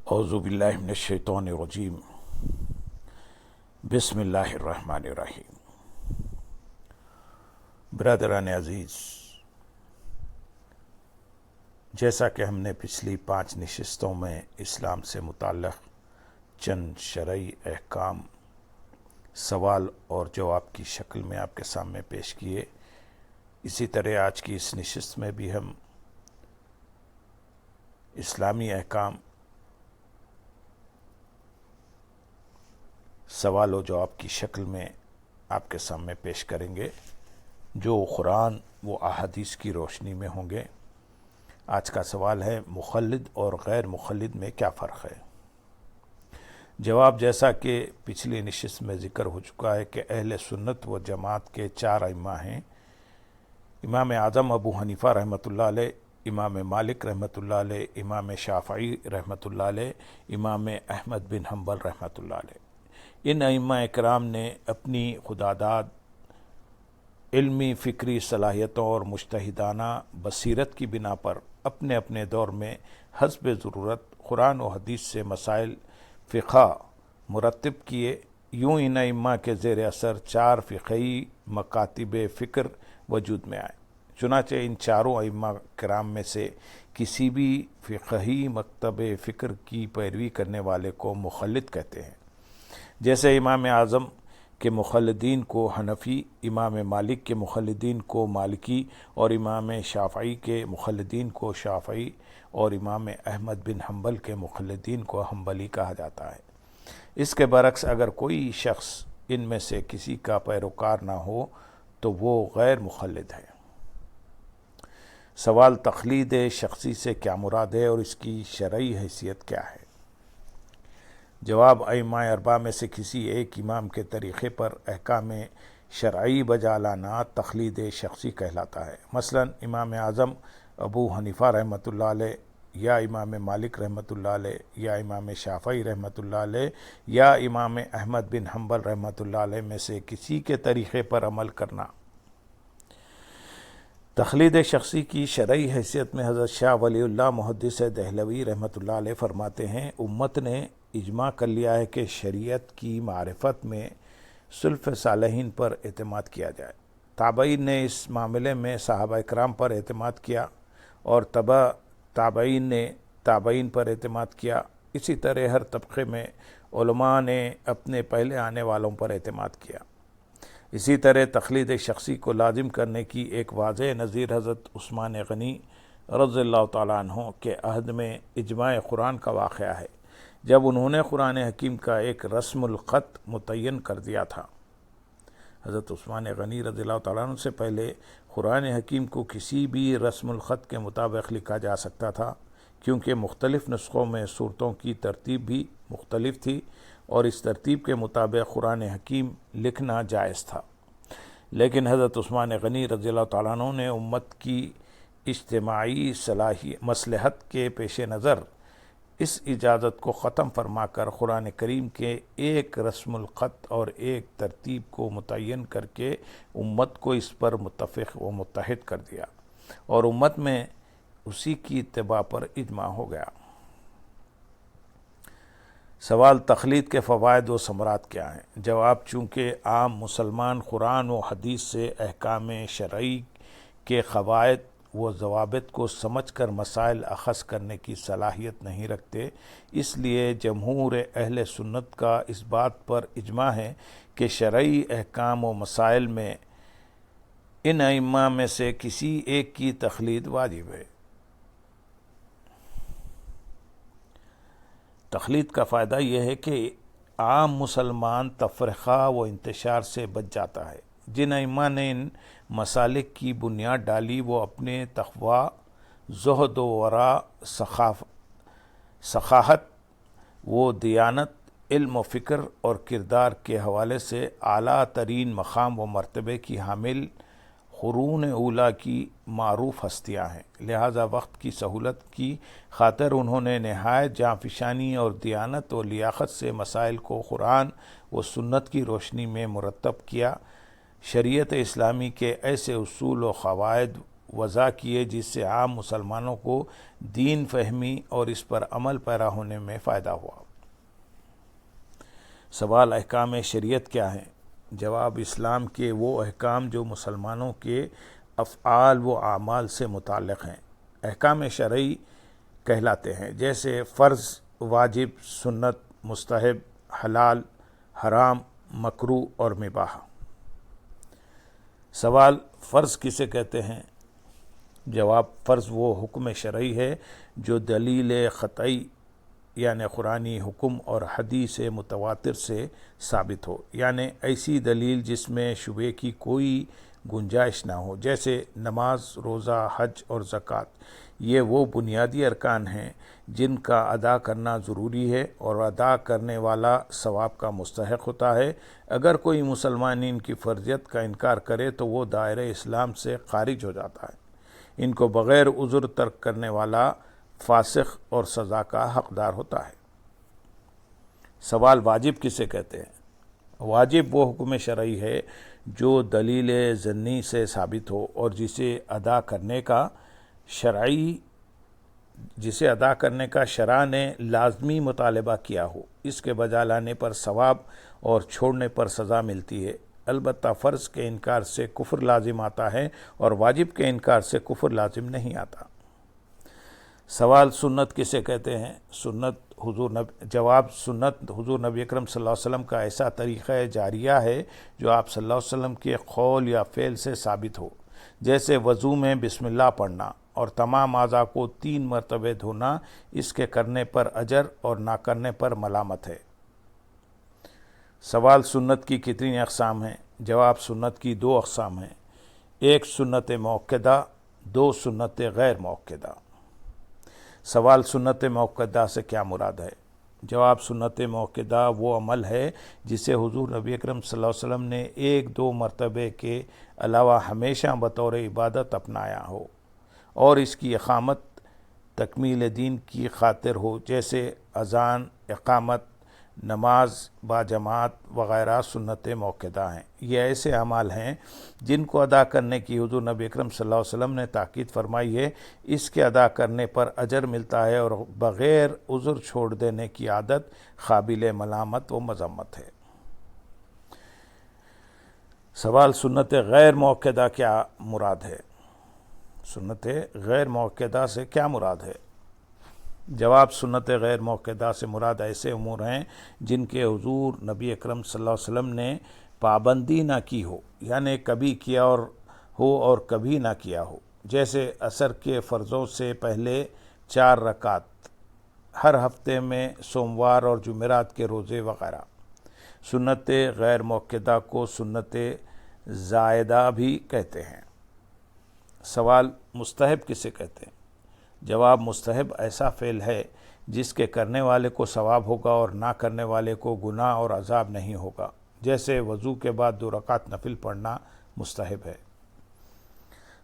اعوذ باللہ من الشیطان الرجیم بسم اللہ الرحمن الرحیم۔ برادران عزیز، جیسا کہ ہم نے پچھلی 5 نشستوں میں اسلام سے متعلق چند شرعی احکام سوال اور جواب کی شکل میں آپ کے سامنے پیش کیے، اسی طرح آج کی اس نشست میں بھی ہم اسلامی احکام سوال و جواب کی شکل میں آپ کے سامنے پیش کریں گے، جو قرآن و احادیث کی روشنی میں ہوں گے۔ آج کا سوال ہے، مخلد اور غیر مخلد میں کیا فرق ہے؟ جواب، جیسا کہ پچھلی نشست میں ذکر ہو چکا ہے کہ اہل سنت و جماعت کے 4 ائمہ ہیں: امام اعظم ابو حنیفہ رحمۃ اللہ علیہ، امام مالک رحمۃ اللہ علیہ، امام شافعی رحمۃ اللہ علیہ، امام احمد بن حنبل رحمۃ اللہ علیہ۔ ان ائمہ اکرام نے اپنی خداداد علمی فکری صلاحیتوں اور مجتہدانہ بصیرت کی بنا پر اپنے اپنے دور میں حسب ضرورت قرآن و حدیث سے مسائل فقہ مرتب کیے۔ یوں ان ائمہ کے زیر اثر 4 فقہی مکاتب فکر وجود میں آئے۔ چنانچہ ان 4 ائمہ کرام میں سے کسی بھی فقہی مکتب فکر کی پیروی کرنے والے کو مخلد کہتے ہیں، جیسے امام اعظم کے مخلدین کو حنفی، امام مالک کے مخلدین کو مالکی، اور امام شافعی کے مخلدین کو شافعی، اور امام احمد بن حنبل کے مخلدین کو حنبلی کہا جاتا ہے۔ اس کے برعکس اگر کوئی شخص ان میں سے کسی کا پیروکار نہ ہو تو وہ غیر مخلد ہے۔ سوال، تقلید شخصی سے کیا مراد ہے اور اس کی شرعی حیثیت کیا ہے؟ جواب، ائمہ 4 میں سے کسی ایک امام کے طریقے پر احکام شرعی بجا لانا تقلید شخصی کہلاتا ہے۔ مثلا امام اعظم ابو حنیفہ رحمۃ اللہ علیہ، یا امام مالک رحمۃ اللہ علیہ، یا امام شافعی رحمۃ اللہ علیہ، یا امام احمد بن حنبل رحمۃ اللہ علیہ میں سے کسی کے طریقے پر عمل کرنا۔ تقلید شخصی کی شرعی حیثیت میں حضرت شاہ ولی اللہ محدث دہلوی رحمۃ اللہ علیہ فرماتے ہیں، امت نے اجماع کر لیا ہے کہ شریعت کی معرفت میں سلف صالحین پر اعتماد کیا جائے۔ تابعین نے اس معاملے میں صحابہ کرام پر اعتماد کیا، اور تابعین نے تابعین پر اعتماد کیا۔ اسی طرح ہر طبقے میں علماء نے اپنے پہلے آنے والوں پر اعتماد کیا۔ اسی طرح تقلید شخصی کو لازم کرنے کی ایک واضح نظیر حضرت عثمان غنی رضی اللہ تعالیٰ عنہ کے عہد میں اجماع قرآن کا واقعہ ہے، جب انہوں نے قرآن حکیم کا ایک رسم الخط متعین کر دیا تھا۔ حضرت عثمان غنی رضی اللہ تعالیٰ عنہ سے پہلے قرآن حکیم کو کسی بھی رسم الخط کے مطابق لکھا جا سکتا تھا، کیونکہ مختلف نسخوں میں صورتوں کی ترتیب بھی مختلف تھی، اور اس ترتیب کے مطابق قرآن حکیم لکھنا جائز تھا۔ لیکن حضرت عثمان غنی رضی اللہ تعالیٰ عنہ نے امت کی اجتماعی مصلحت کے پیش نظر اس اجازت کو ختم فرما کر قرآن کریم کے ایک رسم الخط اور ایک ترتیب کو متعین کر کے امت کو اس پر متفق و متحد کر دیا، اور امت میں اسی کی اتباع پر اجماع ہو گیا۔ سوال، تقلید کے فوائد و ثمرات کیا ہیں؟ جواب، چونکہ عام مسلمان قرآن و حدیث سے احکام شرعی کے قواعد و ضوابط کو سمجھ کر مسائل اخذ کرنے کی صلاحیت نہیں رکھتے، اس لیے جمہور اہل سنت کا اس بات پر اجماع ہے کہ شرعی احکام و مسائل میں ان ائمہ میں سے کسی ایک کی تقلید واجب ہے۔ تقلید کا فائدہ یہ ہے کہ عام مسلمان تفرقہ و انتشار سے بچ جاتا ہے۔ جن ائمہ نے ان مسالک کی بنیاد ڈالی وہ اپنے تقوی، زہد و ورع، سخاوت و دیانت، علم و فکر اور کردار کے حوالے سے اعلیٰ ترین مقام و مرتبے کی حامل قرون اولیٰ کی معروف ہستیاں ہیں، لہذا وقت کی سہولت کی خاطر انہوں نے نہایت جانفشانی اور دیانت و لیاقت سے مسائل کو قرآن و سنت کی روشنی میں مرتب کیا۔ شریعت اسلامی کے ایسے اصول و قواعد وضع کیے جس سے عام مسلمانوں کو دین فہمی اور اس پر عمل پیرا ہونے میں فائدہ ہوا۔ سوال، احکام شریعت کیا ہیں؟ جواب، اسلام کے وہ احکام جو مسلمانوں کے افعال و اعمال سے متعلق ہیں احکام شرعی کہلاتے ہیں، جیسے فرض، واجب، سنت، مستحب، حلال، حرام، مکروہ اور مباح۔ سوال، فرض کسے کہتے ہیں؟ جواب، فرض وہ حکم شرعی ہے جو دلیل قطعی یعنی قرآنی حکم اور حدیث متواتر سے ثابت ہو، یعنی ایسی دلیل جس میں شبہے کی کوئی گنجائش نہ ہو، جیسے نماز، روزہ، حج اور زکوٰۃ۔ یہ وہ بنیادی ارکان ہیں جن کا ادا کرنا ضروری ہے اور ادا کرنے والا ثواب کا مستحق ہوتا ہے۔ اگر کوئی مسلمان ان کی فرضیت کا انکار کرے تو وہ دائرہ اسلام سے خارج ہو جاتا ہے۔ ان کو بغیر عذر ترک کرنے والا فاسق اور سزا کا حقدار ہوتا ہے۔ سوال، واجب کسے کہتے ہیں؟ واجب وہ حکم شرعی ہے جو دلیل ظنی سے ثابت ہو اور جسے ادا کرنے کا شرع نے لازمی مطالبہ کیا ہو۔ اس کے بجا لانے پر ثواب اور چھوڑنے پر سزا ملتی ہے۔ البتہ فرض کے انکار سے کفر لازم آتا ہے اور واجب کے انکار سے کفر لازم نہیں آتا۔ سوال، سنت کسے کہتے ہیں؟ جواب، سنت حضور نبی اکرم صلی اللہ علیہ وسلم کا ایسا طریقہ جاریہ ہے جو آپ صلی اللہ علیہ وسلم کے قول یا فعل سے ثابت ہو، جیسے وضو میں بسم اللہ پڑھنا اور تمام اعضاء کو 3 مرتبہ دھونا۔ اس کے کرنے پر اجر اور نہ کرنے پر ملامت ہے۔ سوال، سنت کی کتنی اقسام ہیں؟ جواب، سنت کی 2 اقسام ہیں، ایک سنت موقدہ، 2 سنت غیر موقدہ۔ سوال، سنت موقدہ سے کیا مراد ہے؟ جواب، سنت موقدہ وہ عمل ہے جسے حضور نبی اکرم صلی اللہ علیہ وسلم نے 1-2 مرتبہ کے علاوہ ہمیشہ بطور عبادت اپنایا ہو اور اس کی اقامت تکمیل دین کی خاطر ہو، جیسے اذان، اقامت، نماز باجماعت وغیرہ سنت موقدہ ہیں۔ یہ ایسے اعمال ہیں جن کو ادا کرنے کی حضور نبی اکرم صلی اللہ علیہ وسلم نے تاکید فرمائی ہے۔ اس کے ادا کرنے پر اجر ملتا ہے اور بغیر عذر چھوڑ دینے کی عادت قابل ملامت و مذمت ہے۔ سوال، سنت غیر موقدہ کیا مراد ہے؟ سنت غیر موقدہ سے کیا مراد ہے؟ جواب، سنت غیر موقدہ سے مراد ایسے امور ہیں جن کے حضور نبی اکرم صلی اللہ علیہ وسلم نے پابندی نہ کی ہو، یعنی کبھی کیا اور کبھی نہ کیا ہو، جیسے عصر کے فرضوں سے پہلے 4 رکعت، ہر ہفتے میں سوموار اور جمعرات کے روزے وغیرہ۔ سنت غیر موقدہ کو سنت زائدہ بھی کہتے ہیں۔ سوال، مستحب کسے کہتے ہیں؟ جواب، مستحب ایسا فعل ہے جس کے کرنے والے کو ثواب ہوگا اور نہ کرنے والے کو گناہ اور عذاب نہیں ہوگا، جیسے وضو کے بعد 2 رکعت نفل پڑھنا مستحب ہے۔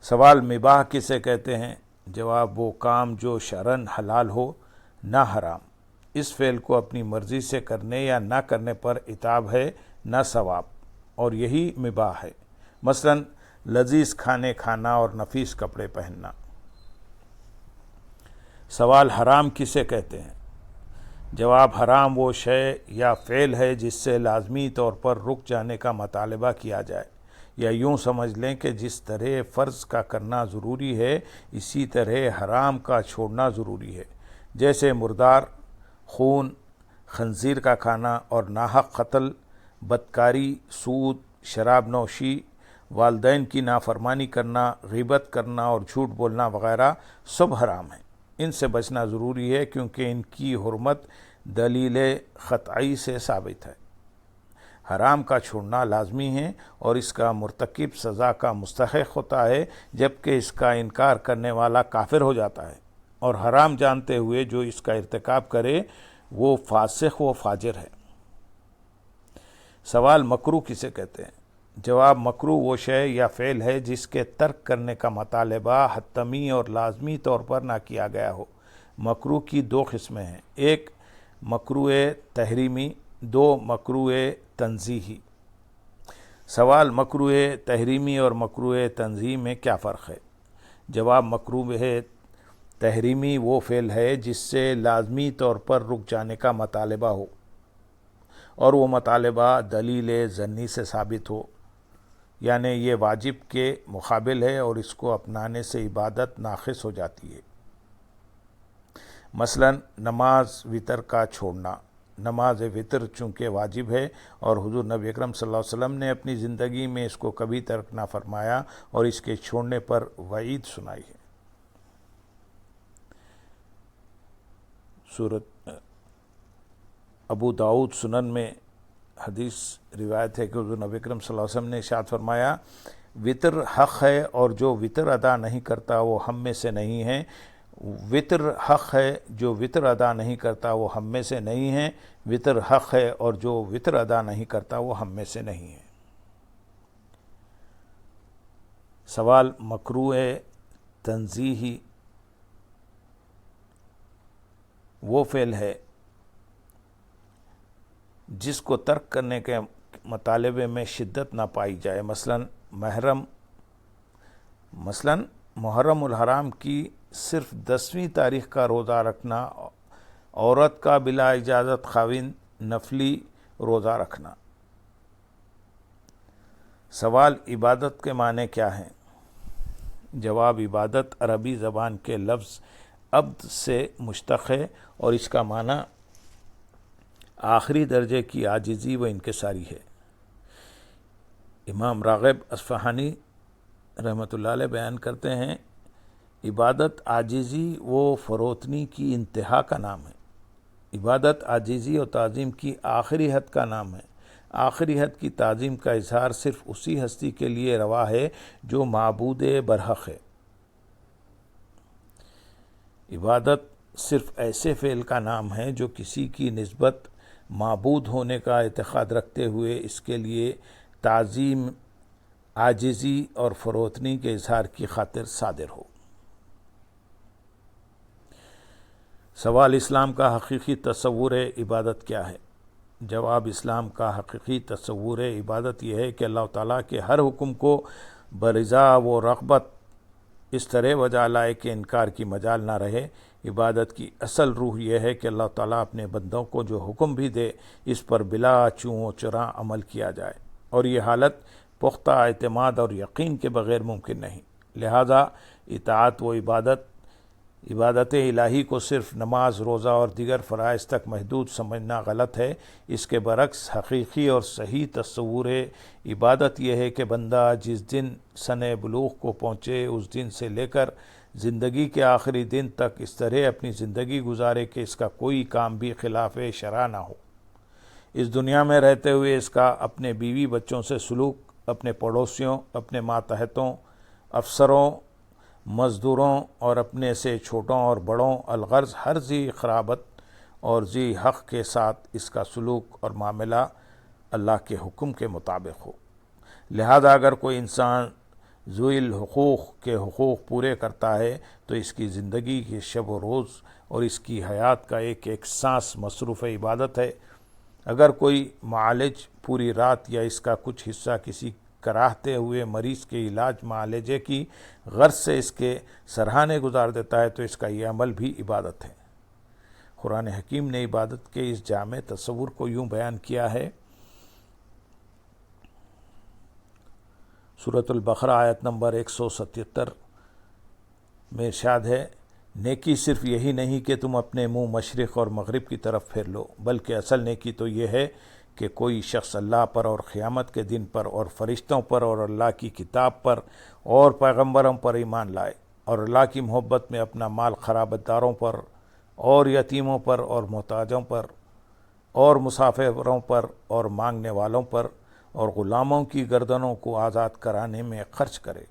سوال، مباح کسے کہتے ہیں؟ جواب، وہ کام جو شرعاً حلال ہو نہ حرام، اس فعل کو اپنی مرضی سے کرنے یا نہ کرنے پر عتاب ہے نہ ثواب، اور یہی مباح ہے۔ مثلا لذیذ کھانے کھانا اور نفیس کپڑے پہننا۔ سوال، حرام کسے کہتے ہیں؟ جواب، حرام وہ شے یا فعل ہے جس سے لازمی طور پر رک جانے کا مطالبہ کیا جائے، یا یوں سمجھ لیں کہ جس طرح فرض کا کرنا ضروری ہے اسی طرح حرام کا چھوڑنا ضروری ہے، جیسے مردار، خون، خنزیر کا کھانا اور ناحق قتل، بدکاری، سود، شراب نوشی، والدین کی نافرمانی کرنا، غیبت کرنا اور جھوٹ بولنا وغیرہ سب حرام ہیں۔ ان سے بچنا ضروری ہے کیونکہ ان کی حرمت دلیل قطعی سے ثابت ہے۔ حرام کا چھوڑنا لازمی ہے اور اس کا مرتکب سزا کا مستحق ہوتا ہے، جبکہ اس کا انکار کرنے والا کافر ہو جاتا ہے، اور حرام جانتے ہوئے جو اس کا ارتکاب کرے وہ فاسق و فاجر ہے۔ سوال، مکروہ کسے کہتے ہیں؟ جواب، مکروہ وہ شے یا فعل ہے جس کے ترک کرنے کا مطالبہ حتمی اور لازمی طور پر نہ کیا گیا ہو۔ مکروہ کی 2 قسمیں ہیں، ایک مکروہ تحریمی، 2 مکروہ تنزیہی۔ سوال، مکروہ تحریمی اور مکروہ تنزیہی میں کیا فرق ہے؟ جواب مکروہ ہے تحریمی وہ فعل ہے جس سے لازمی طور پر رک جانے کا مطالبہ ہو اور وہ مطالبہ دلیل ظنی سے ثابت ہو، یعنی یہ واجب کے مقابل ہے اور اس کو اپنانے سے عبادت ناقص ہو جاتی ہے۔ مثلا نماز وطر کا چھوڑنا۔ نماز وطر چونکہ واجب ہے اور حضور نبی اکرم صلی اللہ علیہ وسلم نے اپنی زندگی میں اس کو کبھی ترک نہ فرمایا اور اس کے چھوڑنے پر وعید سنائی ہے۔ سورت ابو داؤد سنن میں حدیث روایت ہے کہ حضور نبی اکرم صلی اللہ علیہ وسلم نے ارشاد فرمایا، وطر حق ہے اور جو وطر ادا نہیں کرتا وہ ہم میں سے نہیں ہے۔ وطر حق ہے، جو وطر ادا نہیں کرتا وہ ہم میں سے نہیں ہے۔ وطر حق ہے اور جو وطر ادا نہیں کرتا وہ ہم میں سے نہیں ہے۔ سوال مکروہ تنزیہی وہ فعل ہے جس کو ترک کرنے کے مطالبے میں شدت نہ پائی جائے، مثلا محرم الحرام کی صرف 10ویں تاریخ کا روزہ رکھنا، عورت کا بلا اجازت خاوند نفلی روزہ رکھنا۔ سوال عبادت کے معنی کیا ہیں؟ جواب عبادت عربی زبان کے لفظ عبد سے مشتق ہے اور اس کا معنی آخری درجے کی عاجزی و انکساری ہے۔ امام راغب اصفہانی رحمۃ اللہ علیہ بیان کرتے ہیں، عبادت عاجزی و فروتنی کی انتہا کا نام ہے۔ عبادت عاجزی و تعظیم کی آخری حد کا نام ہے۔ آخری حد کی تعظیم کا اظہار صرف اسی ہستی کے لیے روا ہے جو معبود برحق ہے۔ عبادت صرف ایسے فعل کا نام ہے جو کسی کی نسبت معبود ہونے کا اعتقاد رکھتے ہوئے اس کے لیے تعظیم، عاجزی اور فروتنی کے اظہار کی خاطر صادر ہو۔ سوال اسلام کا حقیقی تصور عبادت کیا ہے؟ جواب اسلام کا حقیقی تصور عبادت یہ ہے کہ اللہ تعالیٰ کے ہر حکم کو برضا و رغبت اس طرح وجہ لائے کہ انکار کی مجال نہ رہے۔ عبادت کی اصل روح یہ ہے کہ اللہ تعالیٰ اپنے بندوں کو جو حکم بھی دے اس پر بلا چوں و چراں عمل کیا جائے، اور یہ حالت پختہ اعتماد اور یقین کے بغیر ممکن نہیں۔ لہذا اطاعت و عبادت الہی کو صرف نماز، روزہ اور دیگر فرائض تک محدود سمجھنا غلط ہے۔ اس کے برعکس حقیقی اور صحیح تصور عبادت یہ ہے کہ بندہ جس دن سن بلوغ کو پہنچے اس دن سے لے کر زندگی کے آخری دن تک اس طرح اپنی زندگی گزارے کہ اس کا کوئی کام بھی خلاف شرع نہ ہو۔ اس دنیا میں رہتے ہوئے اس کا اپنے بیوی بچوں سے سلوک، اپنے پڑوسیوں، اپنے ماتحتوں، افسروں، مزدوروں اور اپنے سے چھوٹوں اور بڑوں، الغرض ہر ذی قرابت اور ذی حق کے ساتھ اس کا سلوک اور معاملہ اللہ کے حکم کے مطابق ہو۔ لہذا اگر کوئی انسان ذوی الحقوق کے حقوق پورے کرتا ہے تو اس کی زندگی کے شب و روز اور اس کی حیات کا ایک ایک سانس مصروف عبادت ہے۔ اگر کوئی معالج پوری رات یا اس کا کچھ حصہ کسی کراہتے ہوئے مریض کے علاج معالجے کی غرض سے اس کے سرہانے گزار دیتا ہے تو اس کا یہ عمل بھی عبادت ہے۔ قرآن حکیم نے عبادت کے اس جامع تصور کو یوں بیان کیا ہے۔ سورۃ البقرہ آیت نمبر 177 میں ارشاد ہے، نیکی صرف یہی نہیں کہ تم اپنے منہ مشرق اور مغرب کی طرف پھیر لو، بلکہ اصل نیکی تو یہ ہے کہ کوئی شخص اللہ پر اور قیامت کے دن پر اور فرشتوں پر اور اللہ کی کتاب پر اور پیغمبروں پر ایمان لائے، اور اللہ کی محبت میں اپنا مال قرابت داروں پر اور یتیموں پر اور محتاجوں پر اور مسافروں پر اور مانگنے والوں پر اور غلاموں کی گردنوں کو آزاد کرانے میں خرچ کرے،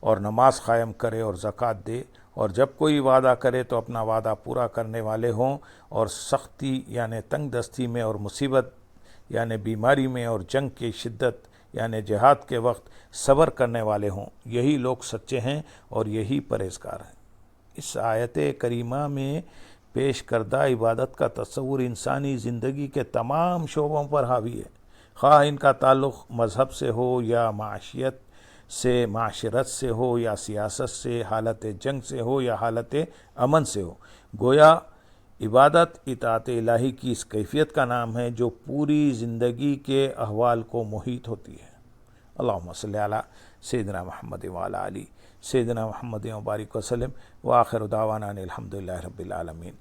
اور نماز قائم کرے اور زکوٰۃ دے، اور جب کوئی وعدہ کرے تو اپنا وعدہ پورا کرنے والے ہوں، اور سختی یعنی تنگ دستی میں اور مصیبت یعنی بیماری میں اور جنگ کی شدت یعنی جہاد کے وقت صبر کرنے والے ہوں۔ یہی لوگ سچے ہیں اور یہی پرہیزگار ہیں۔ اس آیت کریمہ میں پیش کردہ عبادت کا تصور انسانی زندگی کے تمام شعبوں پر حاوی ہے، خواہ ان کا تعلق مذہب سے ہو یا معاشیت سے، معاشرت سے ہو یا سیاست سے، حالت جنگ سے ہو یا حالت امن سے ہو۔ گویا عبادت اطاعت الہی کی اس کیفیت کا نام ہے جو پوری زندگی کے احوال کو محیط ہوتی ہے۔ اللہم صلی علی سیدنا محمد وعلی آلہ سیدنا محمد وبارک وسلم، وآخر دعوانا ان الحمدللہ رب العالمین۔